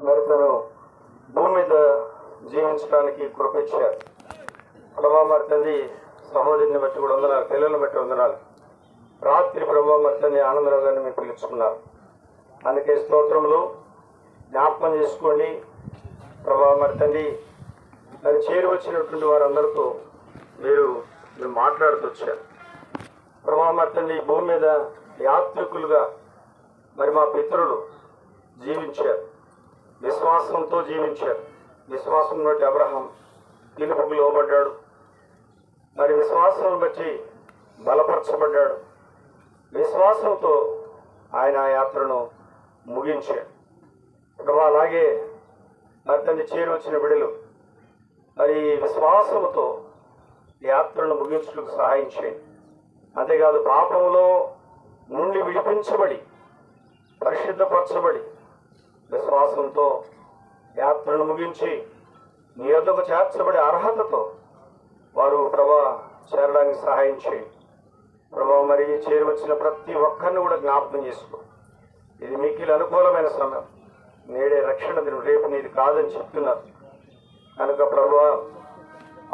మరి తను భూమి మీద జీవించడానికి కృపించారు. ప్రభావ మరి తండ్రి సహోదరిని బట్టి కూడా వందనాలు, పిల్లలను బట్టి వందనాలు. రాత్రి ప్రభావ మరి తండ్రి ఆనందరావు గారిని మీరు పిలుచుకున్నారు. అందుకే స్తోత్రములు జ్ఞాపకం చేసుకోండి. ప్రభావ మరి తండ్రి అది చేరి వచ్చినటువంటి వారందరితో మీరు మాట్లాడుతూ వచ్చారు. ప్రభావ మరి తండ్రి భూమి మీద యాత్రికులుగా మరి మా పితరులు జీవించారు, విశ్వాసంతో జీవించారు. విశ్వాసం బట్టి అబ్రహాం పిలుపుకు లోబడ్డాడు, మరి విశ్వాసం బట్టి బలపరచబడ్డాడు. విశ్వాసంతో ఆయన ఆ యాత్రను ముగించాడు. ప్రభావ అలాగే మరి తండ్రి చేరి వచ్చిన బిడ్డలు మరి విశ్వాసంతో యాత్రను ముగించుటకు సహాయం చేయండి. అంతేకాదు పాపంలో నుండి విడిపించబడి పరిశుద్ధపరచబడి విశ్వాసంతో యాత్రను ముగించి నీ యొద్దకు చేర్చబడే అర్హతతో వారు ప్రభా చేరడానికి సహాయం చేయండి. ప్రభా మరి చేరి వచ్చిన ప్రతి ఒక్కరిని కూడా జ్ఞాపకం చేసుకో. ఇది మీకు అనుకూలమైన సమయం. నేడే రక్షణ దినం, రేపు నీది కాదని చెప్తున్నారు కనుక ప్రభా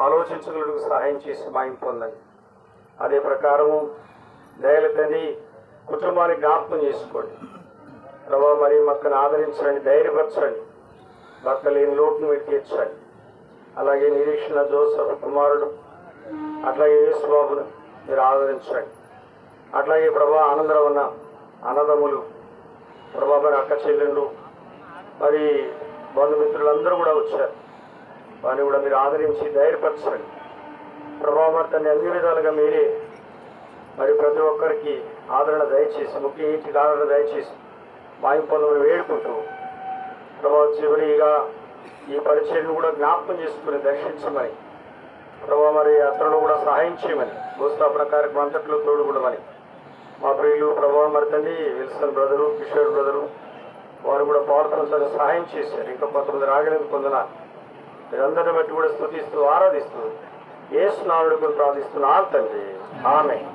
ఆలోచించగలకు సహాయం చేసి మాయం పొందండి. అదే ప్రకారము దయలతని కుటుంబాన్ని జ్ఞాపకం చేసుకోండి. ప్రభావ మరి మక్కను ఆదరించండి, ధైర్యపరచండి, మక్క లేని లోటును మీరు తీర్చండి. అలాగే నిరీక్షణ జోసఫ్ కుమారుడు అట్లాగే యేసుబాబును మీరు ఆదరించండి. అట్లాగే ప్రభా ఆనందరావు ఉన్న అన్నదమ్ములు, ప్రభా మరి అక్క చెల్లెళ్ళు, మరి బంధుమిత్రులందరూ కూడా వచ్చారు. వారిని కూడా మీరు ఆదరించి ధైర్యపరచండి. ప్రభావ మరి తన్ని అన్ని విధాలుగా మీరే మరి ప్రతి ఒక్కరికి ఆదరణ దయచేసి, ముఖ్య ఇంటికి ఆదరణ దయచేసి మాయం పొందమని వేడుకుంటూ ప్రభావ చివరిగా ఈ పరిచయను కూడా జ్ఞాపకం చేసుకుని దర్శించమని, ప్రభావ మరి యాత్రలో కూడా సహాయం చేయమని, భూస్థాపన కార్యక్రమం అంతట్లో తోడుకుడమని మా ప్రియులు ప్రభావ మరి తండ్రి విల్సన్ బ్రదరు, కిషోర్ బ్రదరు వారు కూడా పాడుతున్న సహాయం చేశారు. ఇంకా కొంతమంది రాగలేదు పొందిన మీరందరిని బట్టి కూడా స్తుతిస్తూ ఆరాధిస్తూ యేసు నామములో ప్రార్థిస్తున్నాను తండ్రి, ఆమేన్.